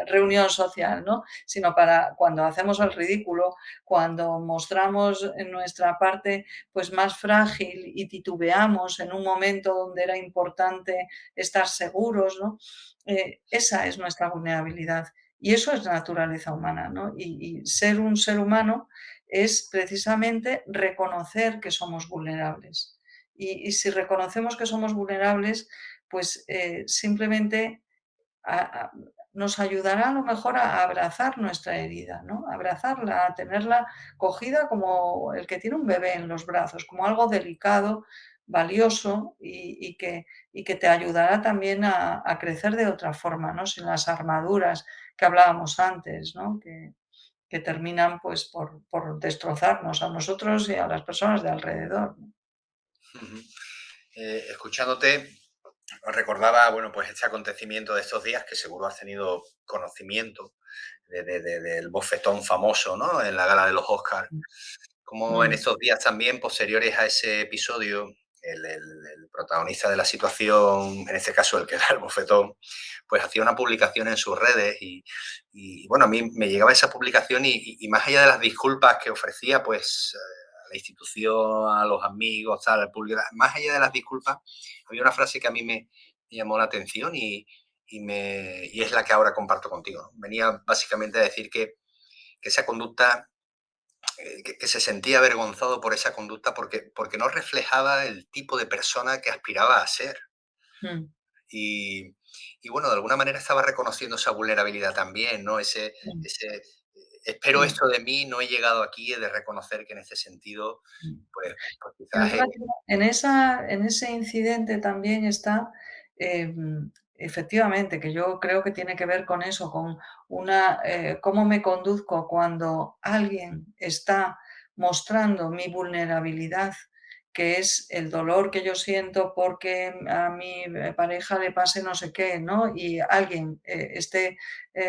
reunión social, ¿no?, sino para cuando hacemos el ridículo, cuando mostramos en nuestra parte pues más frágil y titubeamos en un momento donde era importante estar seguros, ¿no? Esa es nuestra vulnerabilidad y eso es naturaleza humana, ¿no? Y ser un ser humano es precisamente reconocer que somos vulnerables. Y si reconocemos que somos vulnerables, pues simplemente a- a- nos ayudará a lo mejor a abrazar nuestra herida, ¿no? A abrazarla, a tenerla cogida como el que tiene un bebé en los brazos, como algo delicado, valioso y que te ayudará también a crecer de otra forma, ¿no? Sin las armaduras que hablábamos antes, ¿no? Que terminan pues por destrozarnos a nosotros y a las personas de alrededor, ¿no? Ujú. Escuchándote, recordaba, bueno, pues este acontecimiento de estos días que seguro has tenido conocimiento del bofetón famoso, ¿no? En la gala de los Oscars. Como en Mm, estos días también, posteriores a ese episodio, el protagonista de la situación, en este caso el que da el bofetón, pues hacía una publicación en sus redes bueno, a mí me llegaba esa publicación y más allá de las disculpas que ofrecía, pues a la institución, a los amigos, tal, al público, más allá de las disculpas, había una frase que a mí me llamó la atención y es la que ahora comparto contigo, ¿no? Venía básicamente a decir que esa conducta que se sentía avergonzado por esa conducta porque no reflejaba el tipo de persona que aspiraba a ser. mm, Y, y bueno, de alguna manera estaba reconociendo esa vulnerabilidad también, ¿no? mm, Espero sí, esto de mí, no he llegado aquí, he de reconocer que en ese sentido, mm. pues quizás... Fíjate, en ese incidente también está, efectivamente, que yo creo que tiene que ver con eso, con cómo me conduzco cuando alguien está mostrando mi vulnerabilidad, que es el dolor que yo siento porque a mi pareja le pase no sé qué, ¿no? Y alguien esté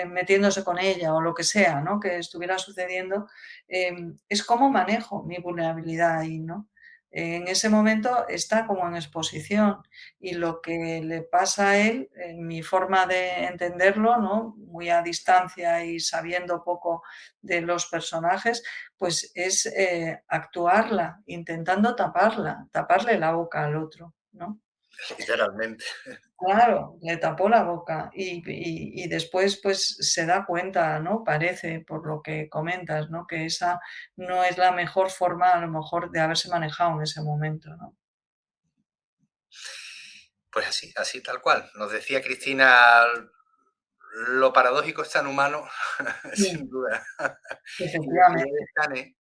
metiéndose con ella o lo que sea, ¿no? Que estuviera sucediendo, es cómo manejo mi vulnerabilidad ahí, ¿no? En ese momento está como en exposición y lo que le pasa a él, en mi forma de entenderlo, ¿no? Muy a distancia y sabiendo poco de los personajes, pues es actuarla, intentando taparle la boca al otro, ¿no? literalmente. Claro, le tapó la boca y después, pues, se da cuenta, ¿no? Parece, por lo que comentas, ¿no? Que esa no es la mejor forma, a lo mejor, de haberse manejado en ese momento, ¿no? Pues así, así tal cual. Nos decía Cristina, lo paradójico es tan humano, Sí, sin duda. Y efectivamente. Mercedes Cane,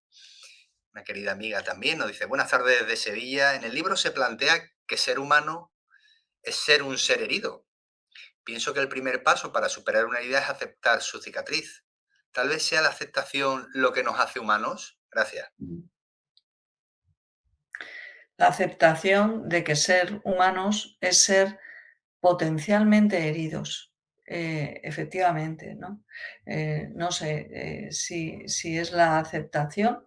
una querida amiga también, nos dice, buenas tardes desde Sevilla. En el libro se plantea que ser humano es ser un ser herido. Pienso que el primer paso para superar una herida es aceptar su cicatriz. Tal vez sea la aceptación lo que nos hace humanos. Gracias. Mm. La aceptación de que ser humanos es ser potencialmente heridos. Efectivamente, ¿no? No sé, si es la aceptación,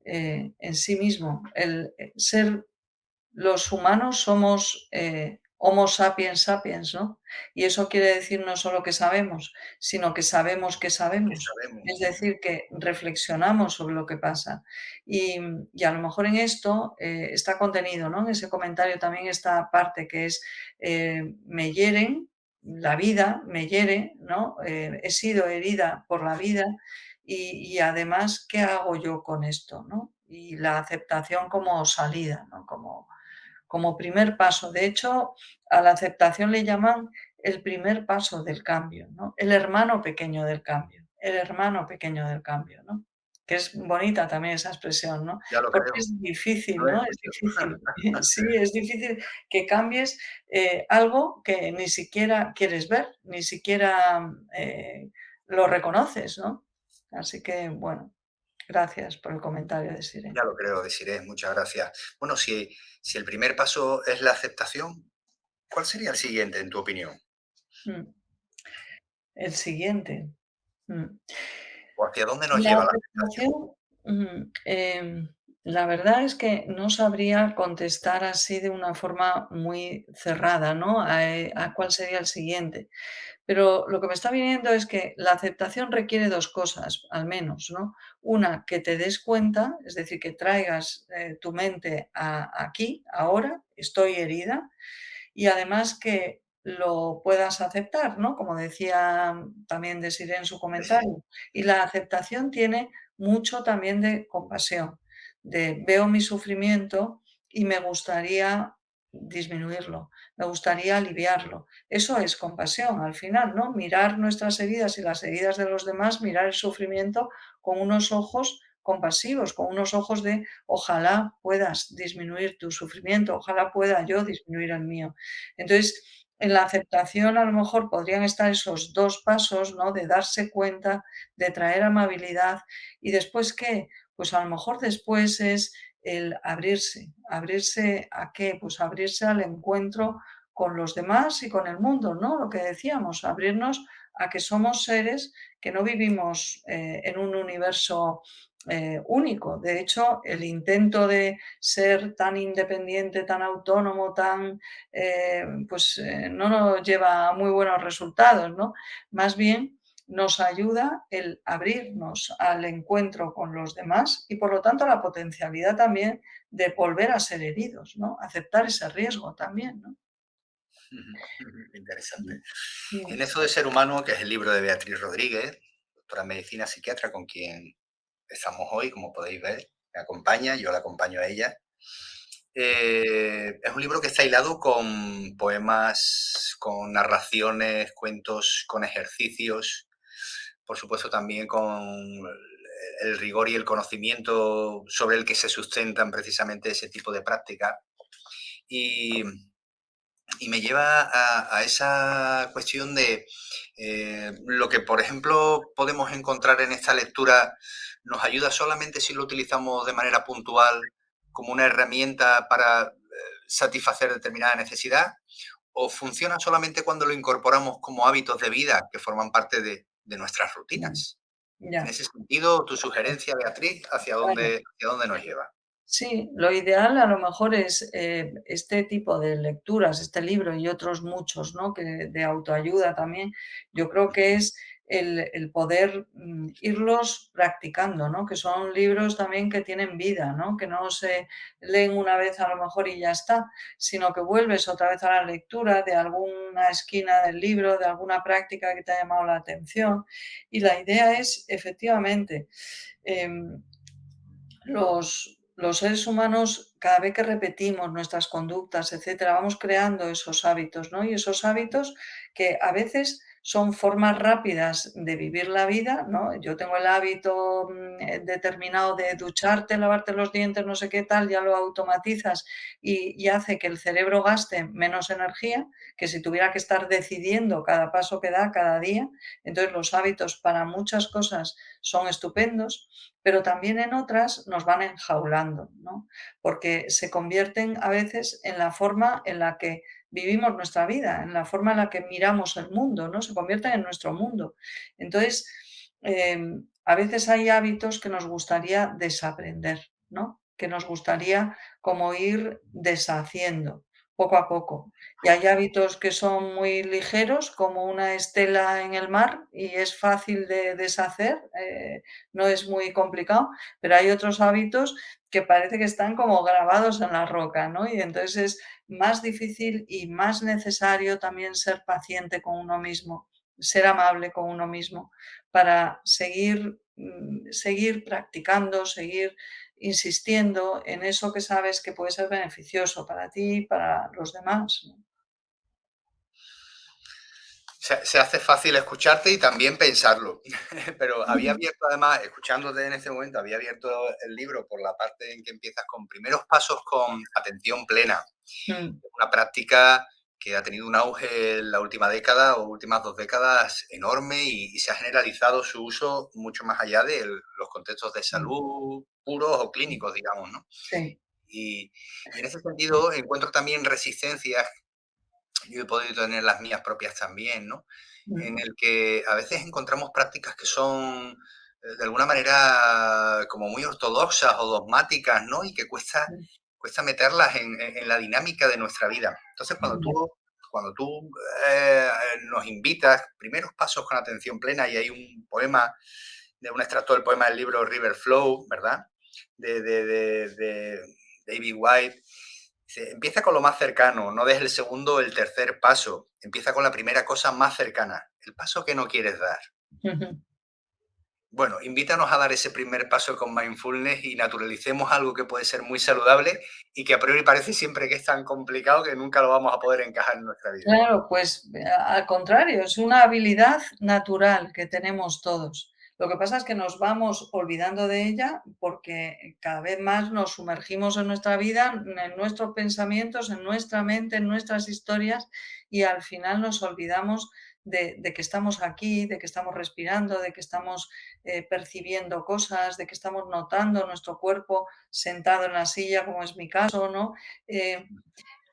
en sí mismo, el, ser los humanos somos Homo sapiens sapiens, ¿no? Y eso quiere decir no solo que sabemos, sino que sabemos que ¿Qué sabemos. Es sabemos? decir, que reflexionamos sobre lo que pasa. Y a lo mejor en esto está contenido, ¿no? En ese comentario también esta parte que es me hieren, la vida me hiere, ¿no? He sido herida por la vida y además, ¿qué hago yo con esto, ¿no? Y la aceptación como salida, ¿no? Como primer paso. De hecho, a la aceptación le llaman el primer paso del cambio, ¿no? El hermano pequeño del cambio, el hermano pequeño del cambio, ¿no? Que es bonita también esa expresión, ¿no? Ya lo Porque creo. es difícil, No es ¿no? Es mucho. difícil. Sí, es difícil que cambies algo que ni siquiera quieres ver, ni siquiera lo reconoces, ¿no? Así que, bueno, gracias por el comentario de Sirene. Ya lo creo, Desiree, muchas gracias. Bueno, si el primer paso es la aceptación, ¿cuál sería el siguiente, en tu opinión? Mm. El siguiente. Mm. ¿O hacia dónde nos La lleva la aceptación? aceptación, la verdad es que no sabría contestar así de una forma muy cerrada, ¿no? A cuál sería el siguiente. Pero lo que me está viniendo es que la aceptación requiere 2 cosas, al menos, ¿no? Una, que te des cuenta, es decir, que traigas, tu mente a aquí, ahora, estoy herida, y además que lo puedas aceptar, ¿no? Como decía también Desiré en su Decir, comentario. Y la aceptación tiene mucho también de compasión, de veo mi sufrimiento y me gustaría disminuirlo, me gustaría aliviarlo. Eso es compasión al final, ¿no? Mirar nuestras heridas y las heridas de los demás, mirar el sufrimiento con unos ojos compasivos, con unos ojos de ojalá puedas disminuir tu sufrimiento, ojalá pueda yo disminuir el mío. Entonces, en la aceptación a lo mejor podrían estar esos 2 pasos, ¿no? De darse cuenta, de traer amabilidad y después, ¿qué? Pues a lo mejor después es el abrirse. ¿Abrirse a qué? Pues abrirse al encuentro con los demás y con el mundo, ¿no? Lo que decíamos, abrirnos a que somos seres que no vivimos, en un universo, único. De hecho, el intento de ser tan independiente, tan autónomo, tan, no nos lleva a muy buenos resultados, ¿no? Más bien nos ayuda el abrirnos al encuentro con los demás y, por lo tanto, a la potencialidad también de volver a ser heridos, ¿no? Aceptar ese riesgo también, ¿no? interesante. Mm, mm, En eso de ser humano, que es el libro de Beatriz Rodríguez, doctora en medicina psiquiatra, con quien estamos hoy, como podéis ver, me acompaña, yo la acompaño a ella. Es un libro que está hilado con poemas, con narraciones, cuentos, con ejercicios, por supuesto también con el rigor y el conocimiento sobre el que se sustentan precisamente ese tipo de prácticas. Y, y me lleva a esa cuestión de lo que, por ejemplo, podemos encontrar en esta lectura, nos ayuda solamente si lo utilizamos de manera puntual como una herramienta para satisfacer determinada necesidad, o funciona solamente cuando lo incorporamos como hábitos de vida que forman parte de nuestras mm, rutinas. En ya, ese sentido, tu sugerencia, Beatriz, claro. hacia dónde nos lleva? Sí, lo ideal a lo mejor es, este tipo de lecturas, este libro y otros muchos, ¿no? Que de autoayuda también, yo creo que es, el poder irlos practicando, ¿no? Que son libros también que tienen vida, ¿no? Que no se leen una vez a lo mejor y ya está, sino que vuelves otra vez a la lectura de alguna esquina del libro, de alguna práctica que te ha llamado la atención. Y la idea es, efectivamente, em, los seres humanos, cada vez que repetimos nuestras conductas, etcétera, vamos creando esos hábitos, ¿no? Y esos hábitos que a veces son formas rápidas de vivir la vida, ¿no? Yo tengo el hábito, determinado de ducharte, lavarte los dientes, no sé qué tal, ya lo automatizas y hace que el cerebro gaste menos energía que si tuviera que estar decidiendo cada paso que da cada día. Entonces, los hábitos para muchas cosas son estupendos, pero también en otras nos van enjaulando, ¿no? Porque se convierten a veces en la forma en la que vivimos nuestra vida, en la forma en la que miramos el mundo, ¿no? Se convierten en nuestro mundo. Entonces, a veces hay hábitos que nos gustaría desaprender, ¿no? Que nos gustaría como ir deshaciendo poco a poco. Y hay hábitos que son muy ligeros, como una estela en el mar, y es fácil de deshacer, no es muy complicado, pero hay otros hábitos que parece que están como grabados en la roca, ¿no? Y entonces es más difícil y más necesario también ser paciente con uno mismo, ser amable con uno mismo, para seguir, seguir practicando, seguir insistiendo en eso que sabes que puede ser beneficioso para ti y para los demás, ¿no? Se hace fácil escucharte y también pensarlo. Pero había abierto, además, escuchándote en este momento, había abierto el libro por la parte en que empiezas con primeros pasos con atención plena. Mm, Una práctica que ha tenido un auge en la última década o últimas 2 décadas enorme y se ha generalizado su uso mucho más allá de los contextos de mm, salud puros o clínicos, digamos, ¿no? sí, Y, y en ese sentido encuentro también resistencias, yo he podido tener las mías propias también, ¿no? mm, En el que a veces encontramos prácticas que son de alguna manera como muy ortodoxas o dogmáticas, ¿no? Y que mm, cuesta meterlas en la dinámica de nuestra vida. Entonces, ya, cuando tú nos invitas, primeros pasos con atención plena, y hay un poema, de un extracto del poema del libro River Flow, ¿verdad? De David White. Dice, empieza con lo más cercano, no des el segundo o el tercer paso. Empieza con la primera cosa más cercana, el paso que no quieres dar. ujú. Bueno, invítanos a dar ese primer paso con mindfulness y naturalicemos algo que puede ser muy saludable y que a priori parece siempre que es tan complicado que nunca lo vamos a poder encajar en nuestra vida. Claro, pues, al contrario, es una habilidad natural que tenemos todos. Lo que pasa es que nos vamos olvidando de ella porque cada vez más nos sumergimos en nuestra vida, en nuestros pensamientos, en nuestra mente, en nuestras historias, y al final nos olvidamos de que estamos aquí, de que estamos respirando, de que estamos, percibiendo cosas, de que estamos notando nuestro cuerpo sentado en la silla, como es mi caso, ¿no? Eh,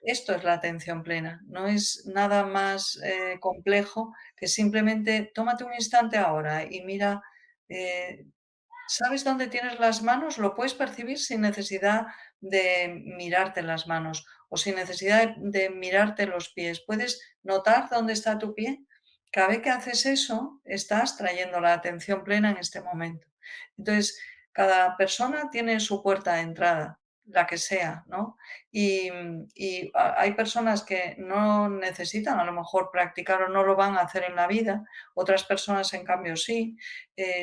Esto es la atención plena, no es nada más, complejo que simplemente tómate un instante ahora y mira, eh, ¿sabes dónde tienes las manos? Lo puedes percibir sin necesidad de mirarte las manos o sin necesidad de mirarte los pies. ¿Puedes notar dónde está tu pie? Cada vez que haces eso, estás trayendo la atención plena en este momento. Entonces, cada persona tiene su puerta de entrada, la que sea, ¿no? Hay personas que no necesitan a lo mejor practicar o no lo van a hacer en la vida, otras personas en cambio sí.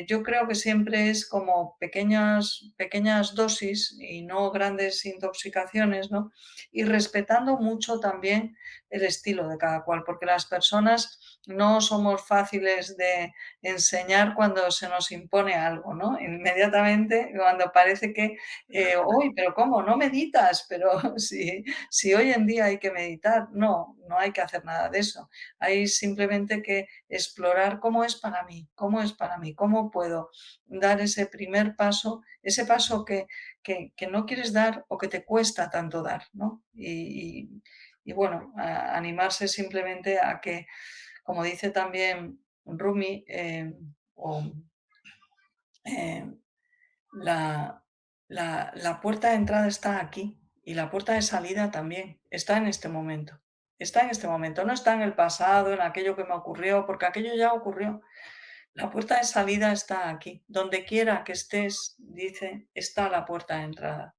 Yo creo que siempre es como pequeñas dosis y no grandes intoxicaciones, ¿no? Y respetando mucho también el estilo de cada cual, porque las personas no somos fáciles de enseñar cuando se nos impone algo, ¿no? Inmediatamente, cuando parece que, uy, pero ¿cómo? ¿No meditas? Pero si hoy en día hay que meditar, no, no hay que hacer nada de eso. Hay simplemente que explorar cómo es para mí, cómo es para mí, cómo puedo dar ese primer paso, ese paso que no quieres dar o que te cuesta tanto dar, ¿no? Y bueno, animarse simplemente a que, como dice también Rumi, o, eh, la, la puerta de entrada está aquí y la puerta de salida también está en este momento. Está en este momento, no está en el pasado, en aquello que me ocurrió, porque aquello ya ocurrió. La puerta de salida está aquí. Donde quiera que estés, dice, está la puerta de entrada.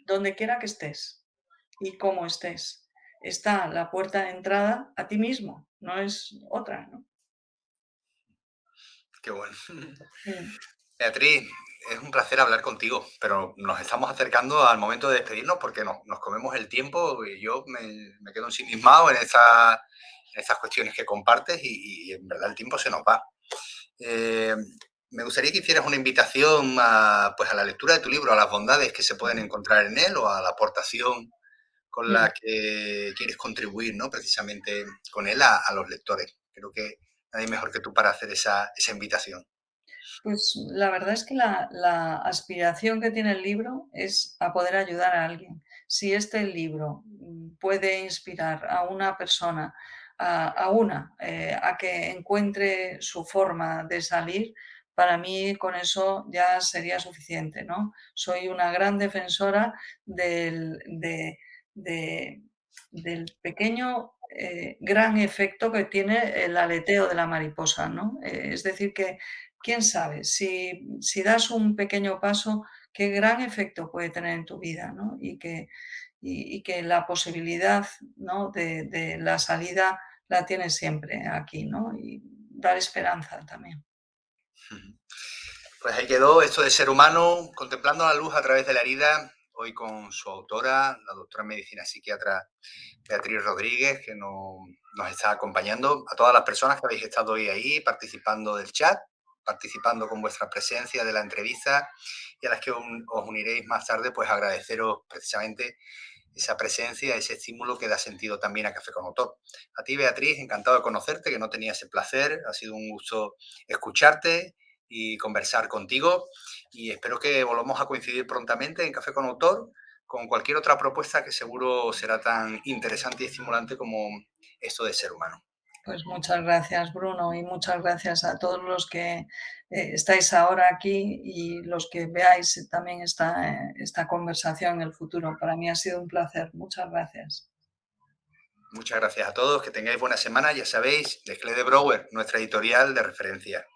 Donde quiera que estés y cómo estés, está la puerta de entrada a ti mismo, no es otra, ¿no? Qué bueno. Mm, Beatriz, es un placer hablar contigo, pero nos estamos acercando al momento de despedirnos porque nos comemos el tiempo y yo me quedo ensimismado en estas cuestiones que compartes y en verdad el tiempo se nos va. Eh, Me gustaría que hicieras una invitación pues a la lectura de tu libro, a las bondades que se pueden mm, encontrar en él o a la aportación con mm. la que quieres contribuir, ¿no? Precisamente con él a los lectores. Creo que nadie mejor que tú para hacer esa invitación. Pues la verdad es que la aspiración que tiene el libro es a poder ayudar a alguien. Si este libro puede inspirar a una persona, a que encuentre su forma de salir, para mí con eso ya sería suficiente, ¿no? Soy una gran defensora del, de- del pequeño gran efecto que tiene el aleteo de la mariposa, ¿no? Es decir, que quién sabe, si das un pequeño paso, qué gran efecto puede tener en tu vida, ¿no? Y que la posibilidad, ¿no? de la salida la tienes siempre aquí, ¿no? Y dar esperanza también. Pues ahí quedó esto de ser humano, contemplando la luz a través de la herida, hoy con su autora, la doctora en medicina psiquiatra Beatriz Rodríguez, que nos está acompañando, a todas las personas que habéis estado hoy ahí participando del chat, participando con vuestra presencia de la entrevista y a las que os uniréis más tarde, pues agradeceros precisamente esa presencia, ese estímulo que da sentido también a Café con Autor. A ti, Beatriz, encantado de conocerte, que no tenía ese placer, ha sido un gusto escucharte y conversar contigo y espero que volvamos a coincidir prontamente en Café con Autor con cualquier otra propuesta que seguro será tan interesante y estimulante como esto de ser humano. Pues muchas gracias, Bruno, y muchas gracias a todos los que estáis ahora aquí y los que veáis también esta conversación en el futuro. Para mí ha sido un placer. Muchas gracias. Muchas gracias a todos, que tengáis buena semana. Ya sabéis, Desclé de Brouwer, nuestra editorial de referencia.